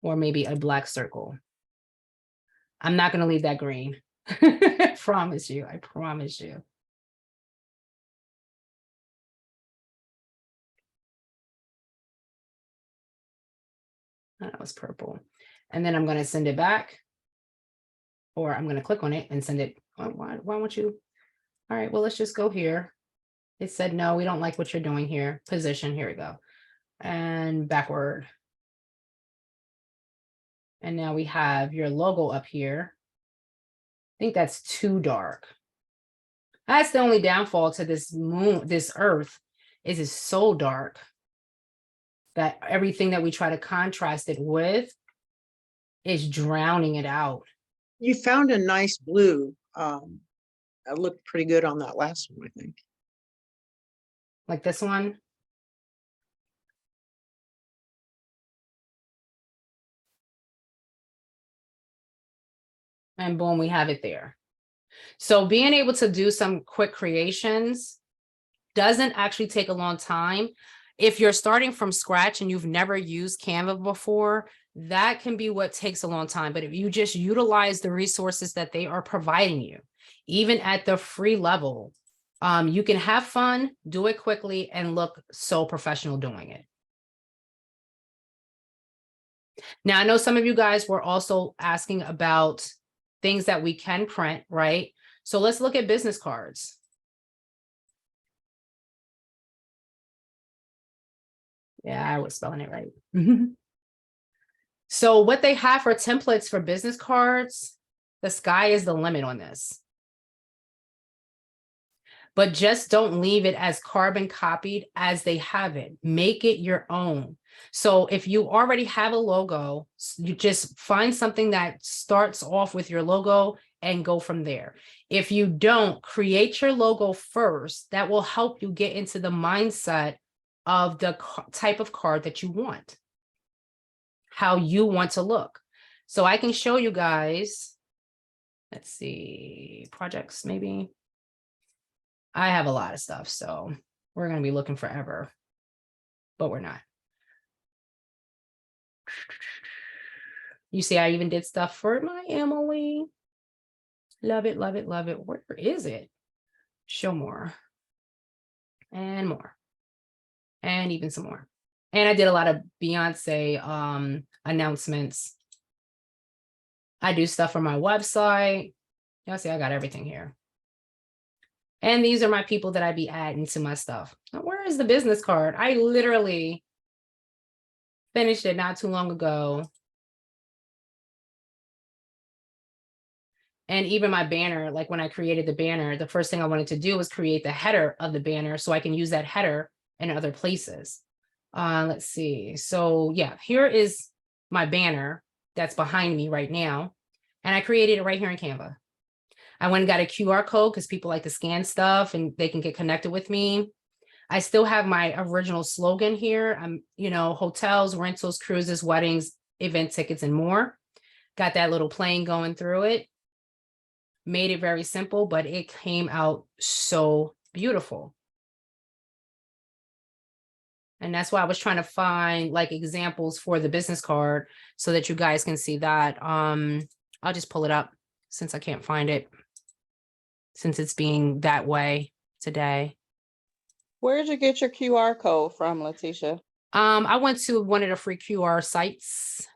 Or maybe a black circle. I'm not going to leave that green. I promise you. I promise you. That was purple. And then I'm going to send it back. Or I'm going to click on it and send it. Why won't you? All right, well, let's just go here. It said, no, we don't like what you're doing here. Position, here we go. And backward. And now we have your logo up here. I think that's too dark. That's the only downfall to this moon, this earth, is it's so dark that everything that we try to contrast it with is drowning it out. You found a nice blue. That looked pretty good on that last one, I think. like this one. And boom, we have it there. So being able to do some quick creations doesn't actually take a long time. If you're starting from scratch and you've never used Canva before, that can be what takes a long time. But if you just utilize the resources that they are providing you, even at the free level, you can have fun, do it quickly, and look so professional doing it. Now, I know some of you guys were also asking about things that we can print, right? So let's look at business cards. Yeah, I was spelling it right. So what they have for templates for business cards, the sky is the limit on this. But just don't leave it as carbon copied as they have it. Make it your own. So if you already have a logo, you just find something that starts off with your logo and go from there. If you don't, create your logo first. That will help you get into the mindset of the type of card that you want, how you want to look. So I can show you guys, let's see, projects maybe. I have a lot of stuff, so we're going to be looking forever, but we're not. You see, I even did stuff for my Emily. Love it, love it, love it. Where is it? Show more and more and even some more. And I did a lot of Beyonce announcements. I do stuff for my website. Y'all see, I got everything here. And these are my people that I be adding to my stuff. Now, where is the business card? I literally finished it not too long ago. And even my banner, like when I created the banner, the first thing I wanted to do was create the header of the banner so I can use that header in other places. Let's see. So yeah, here is my banner that's behind me right now. And I created it right here in Canva. I went and got a QR code because people like to scan stuff and they can get connected with me. I still have my original slogan here. You know, hotels, rentals, cruises, weddings, event tickets, and more. Got that little plane going through it. Made it very simple, but it came out so beautiful. And that's why I was trying to find like examples for the business card so that you guys can see that. I'll just pull it up since I can't find it, since it's being that way today. Where did you get your QR code from, Letitia? I went to one of the free QR sites.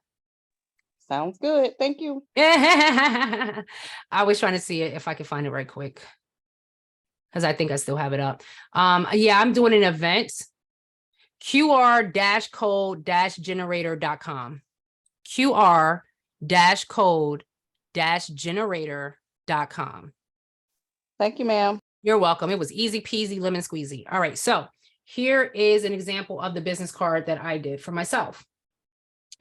Sounds good. Thank you. I was trying to see it if I could find it right quick, because I think I still have it up. Yeah, I'm doing an event. QR-code-generator.com. QR-code-generator.com. Thank you, ma'am. You're welcome. It was easy peasy, lemon squeezy. All right. So here is an example of the business card that I did for myself.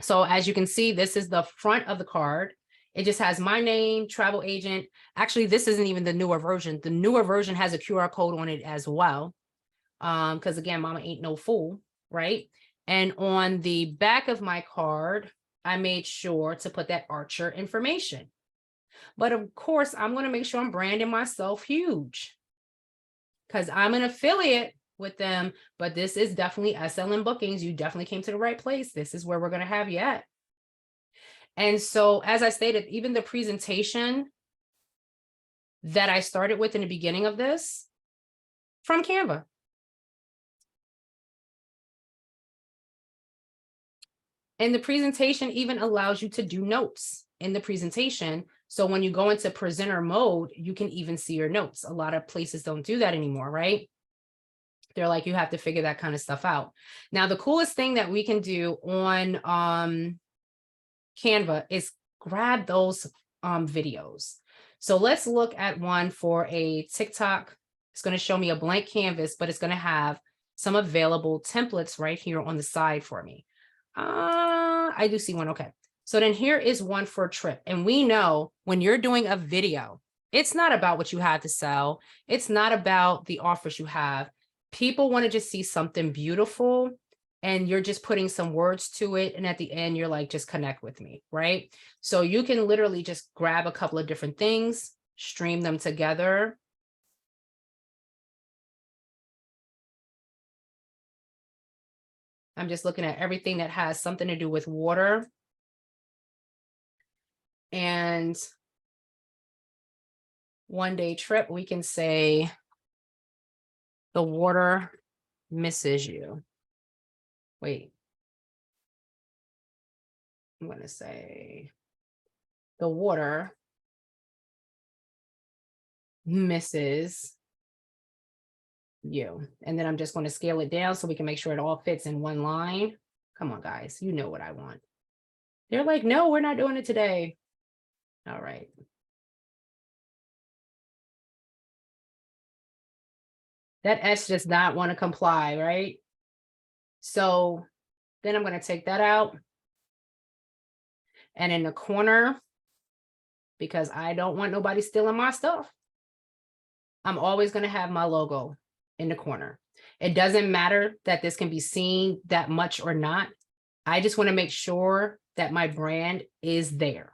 So as you can see, this is the front of the card. It just has my name, travel agent. Actually, this isn't even the newer version. The newer version has a QR code on it as well. Because again, mama ain't no fool, right? And on the back of my card, I made sure to put that Archer information. But of course, I'm going to make sure I'm branding myself huge because I'm an affiliate with them. But this is definitely SLM Bookings. You definitely came to the right place. This is where we're going to have you at. And so, as I stated, even the presentation that I started with in the beginning of this from Canva. And the presentation even allows you to do notes in the presentation. So when you go into presenter mode, you can even see your notes. A lot of places don't do that anymore, right? They're like, you have to figure that kind of stuff out. Now, the coolest thing that we can do on Canva is grab those videos. So let's look at one for a TikTok. It's going to show me a blank canvas, but it's going to have some available templates right here on the side for me. I do see one. Okay. So then here is one for a trip. And we know when you're doing a video, it's not about what you have to sell. It's not about the offers you have. people want to just see something beautiful, and you're just putting some words to it. And at the end, you're like, just connect with me, right? So you can literally just grab a couple of different things, stream them together. I'm just looking at everything that has something to do with water. And one day trip, we can say the water misses you. Wait. I'm going to say the water misses you. And then I'm just going to scale it down so we can make sure it all fits in one line. Come on, guys. You know what I want. They're like, no, we're not doing it today. All right. That S does not want to comply, right? So then I'm going to take that out. And in the corner, because I don't want nobody stealing my stuff, I'm always going to have my logo in the corner. It doesn't matter that this can be seen that much or not. I just want to make sure that my brand is there.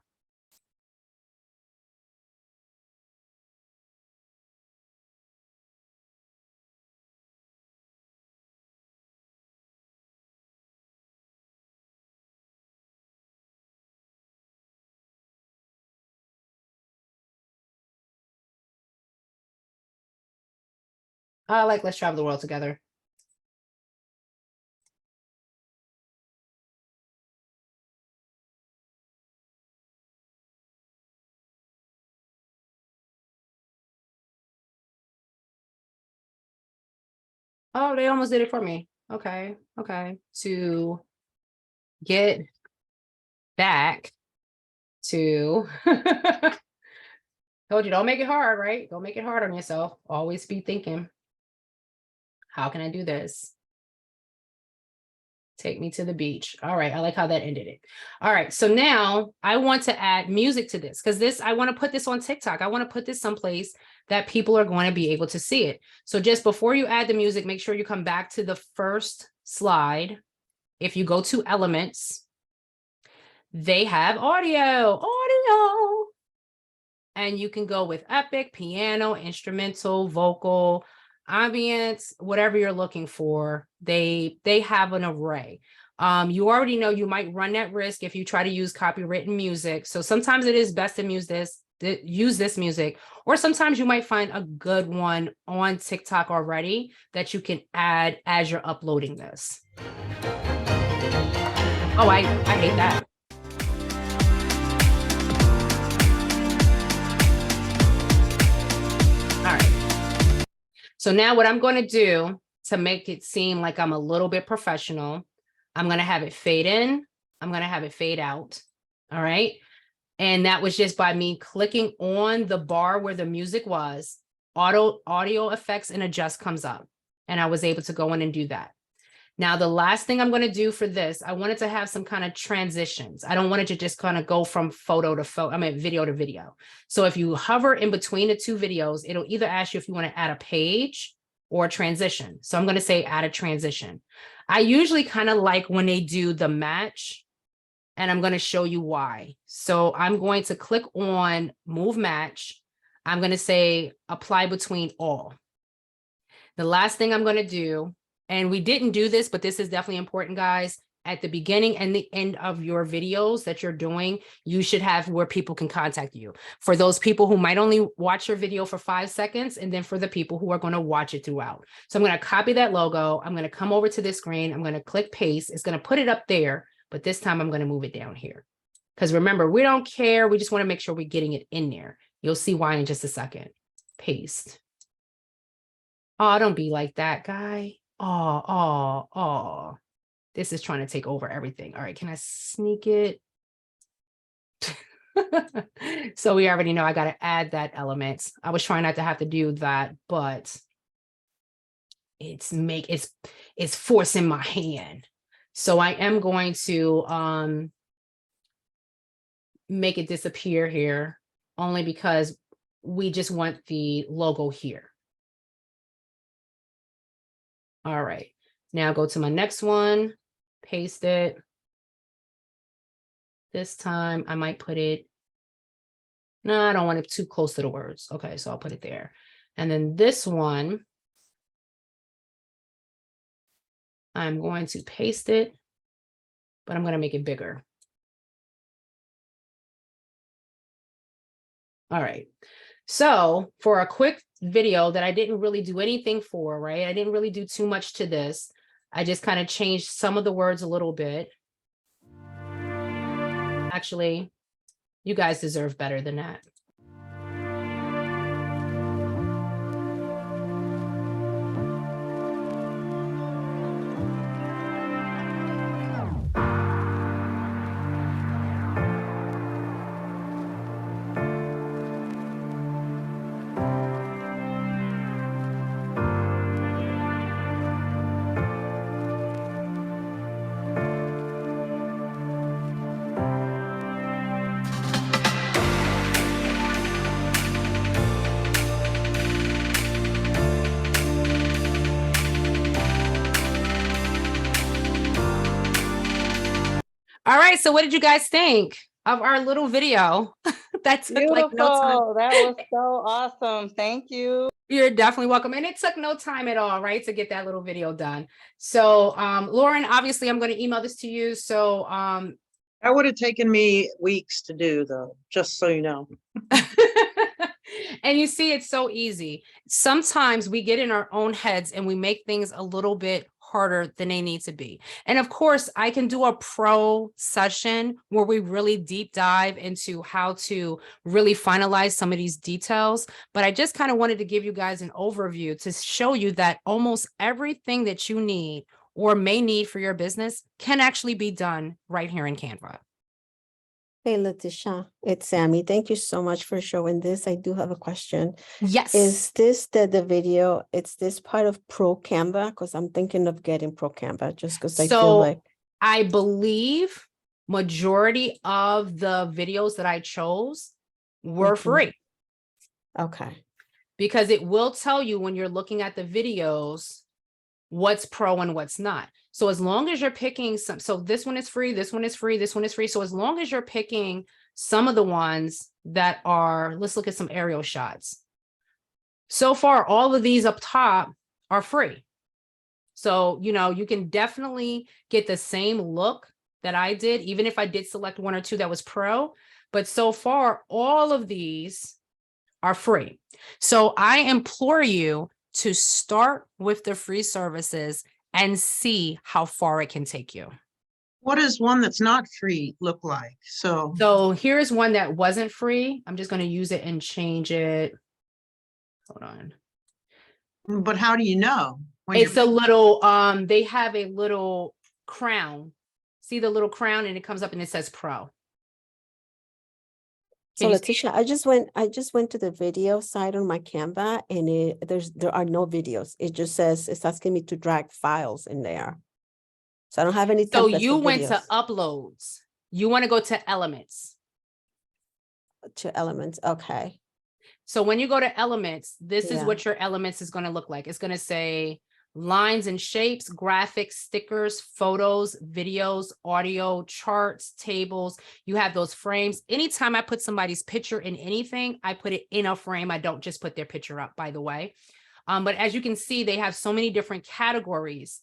Let's travel the world together. Oh, they almost did it for me. Okay. Okay. To get back to, told you, don't make it hard, right? Don't make it hard on yourself. Always be thinking, how can I do this? Take me to the beach. All right. I like how that ended it. All right. So now I want to add music to this because I want to put this on TikTok. I want to put this someplace that people are going to be able to see it. So just before you add the music, make sure you come back to the first slide. If you go to elements, they have audio. And you can go with epic, piano, instrumental, vocal, ambience, whatever you're looking for. They have an array. You already know you might run that risk if you try to use copywritten music. So sometimes it is best to use this music, or sometimes you might find a good one on TikTok already that you can add as you're uploading this. Oh, I hate that. All right. So now what I'm going to do to make it seem like I'm a little bit professional, I'm going to have it fade in. I'm going to have it fade out. All right. And that was just by me clicking on the bar where the music was. Audio effects and adjust comes up. And I was able to go in and do that. Now, the last thing I'm going to do for this, I wanted to have some kind of transitions. I don't want it to just kind of go from video to video. So if you hover in between the two videos, it'll either ask you if you want to add a page or a transition. So I'm going to say add a transition. I usually kind of like when they do the match, and I'm going to show you why. So I'm going to click on move match. I'm going to say apply between all. The last thing I'm going to do, and we didn't do this, but this is definitely important, guys. At the beginning and the end of your videos that you're doing, you should have where people can contact you. For those people who might only watch your video for 5 seconds, and then for the people who are going to watch it throughout. So I'm going to copy that logo. I'm going to come over to this screen. I'm going to click paste. It's going to put it up there, but this time I'm going to move it down here. Because remember, we don't care. We just want to make sure we're getting it in there. You'll see why in just a second. Paste. Oh, don't be like that, guy. Oh. This is trying to take over everything. All right, can I sneak it? So we already know I got to add that element. I was trying not to have to do that, but it's forcing my hand. So I am going to make it disappear here only because we just want the logo here. All right. Now go to my next one, paste it. This time I might put it. No, I don't want it too close to the words. Okay, so I'll put it there. And then this one, I'm going to paste it, but I'm going to make it bigger. All right. So for a quick video that I didn't really do anything for, right? I didn't really do too much to this. I just kind of changed some of the words a little bit. Actually, you guys deserve better than that. All right, so what did you guys think of our little video? That took Beautiful. like no time. That was so awesome. Thank you. You're definitely welcome. And it took no time at all, right, to get that little video done. So Lauren, obviously I'm going to email this to you. So That would have taken me weeks to do though, just so you know. and you see, it's so easy. Sometimes we get in our own heads and we make things a little bit harder than they need to be. And of course, I can do a pro session where we really deep dive into how to really finalize some of these details. But I just kind of wanted to give you guys an overview to show you that almost everything that you need or may need for your business can actually be done right here in Canva. Hey, Letitia, it's Sammy. Thank you so much for showing this. I do have a question. Yes. Is this the video? It's this part of Pro Canva? Because I'm thinking of getting Pro Canva just because I feel like. I believe majority of the videos that I chose were free. Okay. Because it will tell you when you're looking at the videos what's pro and what's not. So as long as you're picking some, so this one is free, this one is free, this one is free. So as long as you're picking some of the ones that are, let's look at some aerial shots. So far, all of these up top are free. So, you know, you can definitely get the same look that I did, even if I did select one or two that was pro, but so far, all of these are free. So I implore you to start with the free services and see how far it can take you. What does one that's not free look like? So here's one that wasn't free. I'm just going to use it and change it. Hold on. But how do you know? It's a little, they have a little crown. See the little crown, and it comes up and it says pro. So Letitia, I just went to the video site on my Canva, and there are no videos. It just says it's asking me to drag files in there. So I don't have any. So you went to uploads. You want to go to elements. To elements, okay. So when you go to elements, this is what your elements is going to look like. It's going to say lines and shapes, graphics, stickers, photos, videos, audio, charts, tables. You have those frames. Anytime I put somebody's picture in anything, I put it in a frame. I don't just put their picture up, by the way. But as you can see, they have so many different categories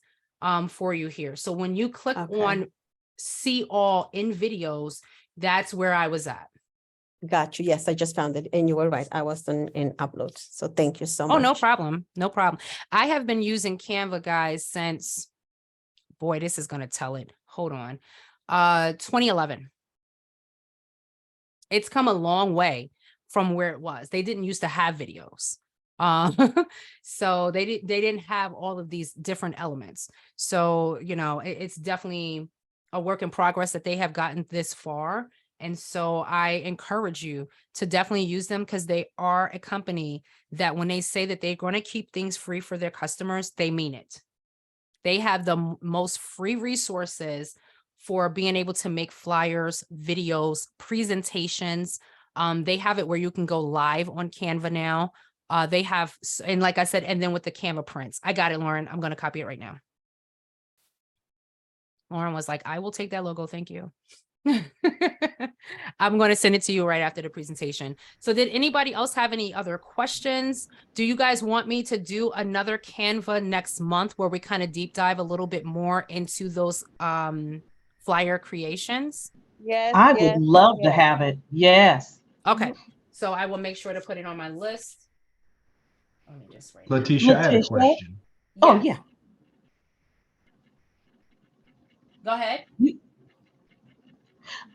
for you here. So when you click on see all in videos, that's where I was at. Got you. Yes, I just found it. And you were right. I was in uploads. So thank you so much. Oh, no problem. No problem. I have been using Canva, guys, since, boy, this is going to tell it. Hold on. 2011. It's come a long way from where it was. They didn't used to have videos. So they didn't have all of these different elements. So, you know, it's definitely a work in progress that they have gotten this far. And so I encourage you to definitely use them, because they are a company that when they say that they're going to keep things free for their customers, they mean it. They have the most free resources for being able to make flyers, videos, presentations. They have it where you can go live on Canva now. They have, and like I said, and then with the Canva prints, I got it, Lauren. I'm going to copy it right now. Lauren was like, I will take that logo. Thank you. I'm going to send it to you right after the presentation. So did anybody else have any other questions? Do you guys want me to do another Canva next month where we kind of deep dive a little bit more into those flyer creations? Yes, I would yes, love to yes. have it. Yes. Okay. So I will make sure to put it on my list. Let me just write it. Letitia, I had a Letitia? question. Oh, Yes. yeah. Go ahead.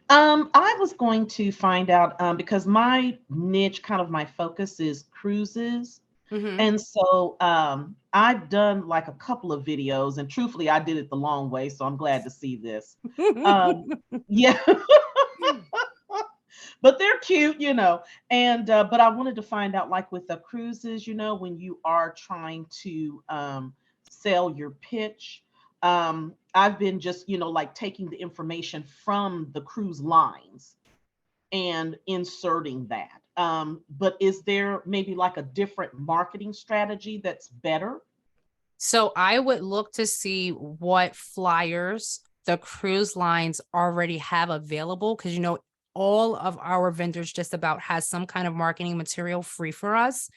I was going to find out because my niche, kind of my focus is cruises. Mhm. And so I've done like a couple of videos, and truthfully, I did it the long way. So I'm glad to see this. Yeah. But they're cute, you know. And but I wanted to find out, like with the cruises, you know, when you are trying to sell your pitch, I've been just, you know, like taking the information from the cruise lines and inserting that. But is there maybe like a different marketing strategy that's better? So I would look to see what flyers the cruise lines already have available, because, you know, all of our vendors just about has some kind of marketing material free for us,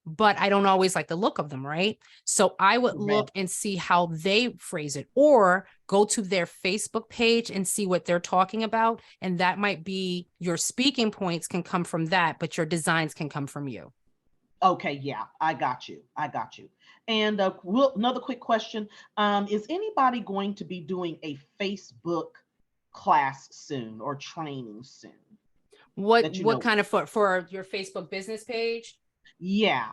but I don't always like the look of them, right? So I would look and see how they phrase it, or go to their Facebook page and see what they're talking about. And that might be your speaking points can come from that, but your designs can come from you. Okay, yeah, I got you. I got you. And another quick question. Is anybody going to be doing a Facebook class soon or training soon? That you What know? kind of for your Facebook business page? Yeah.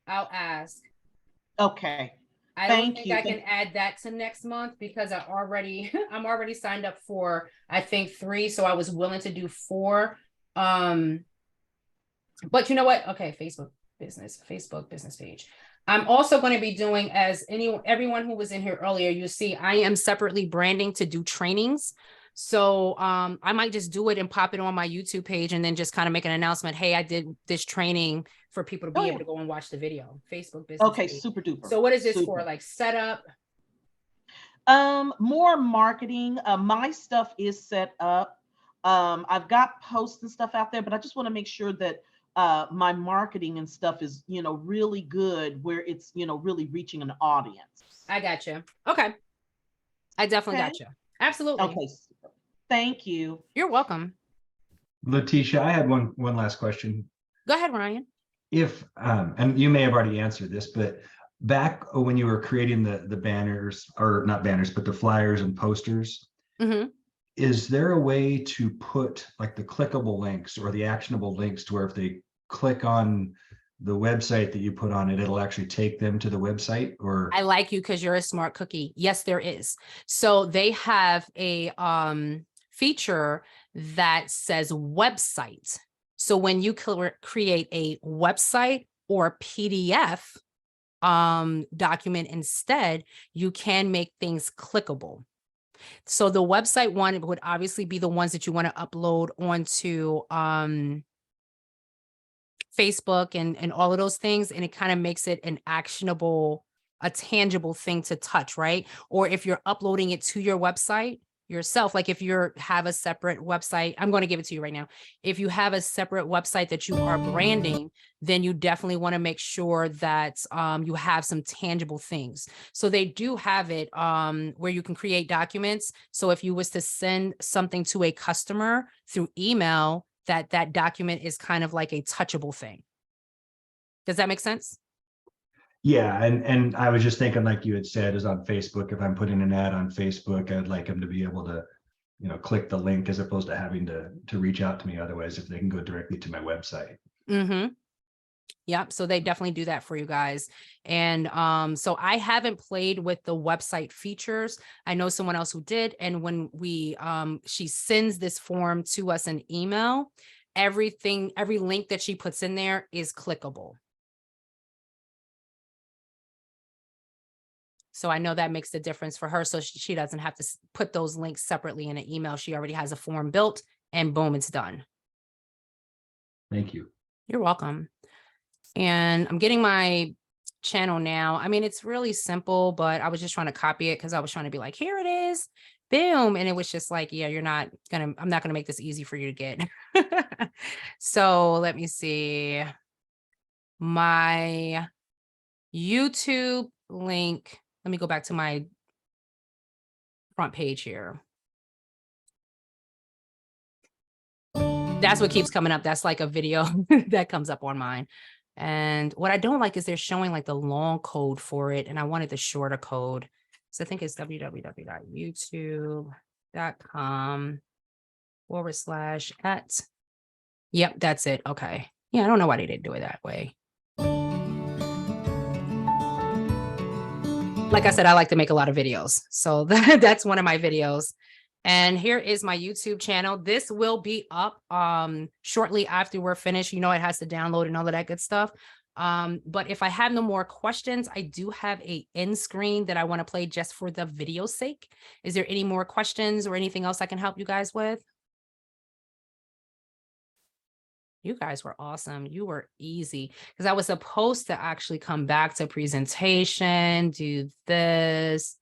I'll ask. Okay. I don't Thank think you. I can add that to next month because I'm already signed up for, I think 3. So I was willing to do 4. But you know what? Okay, Facebook business page. I'm also going to be doing, as everyone who was in here earlier, you see, I am separately branding to do trainings. So I might just do it and pop it on my YouTube page and then just kind of make an announcement. Hey, I did this training for people to be able to go and watch the video. Facebook business Okay, page. super duper. So what is this super. for? Like setup? More marketing. My stuff is set up. I've got posts and stuff out there, but I just want to make sure that my marketing and stuff is, you know, really good, where it's, you know, really reaching an audience. I got you. Okay. I definitely got you. Absolutely. Okay. Super. Thank you. You're welcome. Letitia, I had one last question. Go ahead, Ryan. If and you may have already answered this, but back when you were creating the banners, or not banners, but the flyers and posters, is there a way to put like the clickable links or the actionable links to where if they click on the website that you put on it, it'll actually take them to the website? Or I like you because you're a smart cookie. Yes, there is. So they have a feature that says website. So when you create a website or PDF document instead, you can make things clickable. So the website one would obviously be the ones that you want to upload onto Facebook and all of those things. And it kind of makes it an actionable, a tangible thing to touch, right? Or if you're uploading it to your website yourself, like if you have a separate website, I'm going to give it to you right now. If you have a separate website that you are branding, then you definitely want to make sure that you have some tangible things. So they do have it where you can create documents. So if you was to send something to a customer through email, that document is kind of like a touchable thing. Does that make sense? yeah, and I was just thinking, like you had said, is on Facebook. If I'm putting an ad on Facebook, I'd like them to be able to, you know, click the link as opposed to having to reach out to me. Otherwise, if they can go directly to my website. Yep. So they definitely do that for you guys. And so I haven't played with the website features. I know someone else who did. And when we she sends this form to us in email, every link that she puts in there is clickable. So I know that makes the difference for her. So she doesn't have to put those links separately in an email. She already has a form built and boom, it's done. Thank you. You're welcome. And I'm getting my channel now. I mean, it's really simple, but I was just trying to copy it because I was trying to be like, here it is, boom. And it was just like, yeah, I'm not gonna make this easy for you to get. So let me see. My YouTube link. Let me go back to my front page here. That's what keeps coming up. That's like a video that comes up on mine. And what I don't like is they're showing like the long code for it. And I wanted the shorter code. So I think it's www.youtube.com/@ Yep, that's it. Okay. Yeah, I don't know why they didn't do it that way. Like I said, I like to make a lot of videos. So that's one of my videos. And here is my YouTube channel. This will be up shortly after we're finished. You know, it has to download and all of that good stuff. But if I have no more questions, I do have a end screen that I want to play just for the video's sake. Is there any more questions or anything else I can help you guys with? You guys were awesome. You were easy because I was supposed to actually come back to presentation, do this,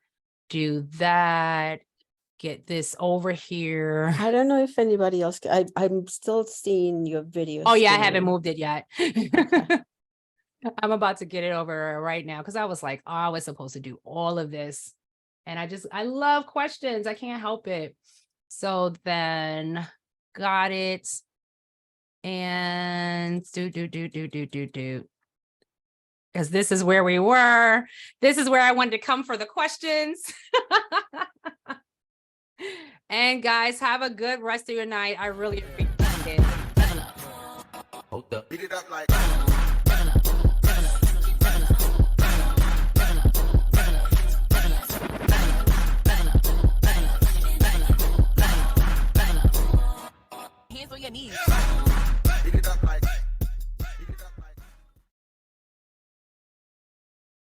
do that, get this over here. I don't know if anybody else, I'm still seeing your videos. Oh yeah, I still. haven't moved it yet. I'm about to get it over right now because I was like, oh, I was supposed to do all of this. And I love questions. I can't help it. So then got it. And because this is where we were. This is where I wanted to come for the questions. And guys, have a good rest of your night. I really appreciate it. Hold up. Beat it up like. Hands on your knees. Beat it up like.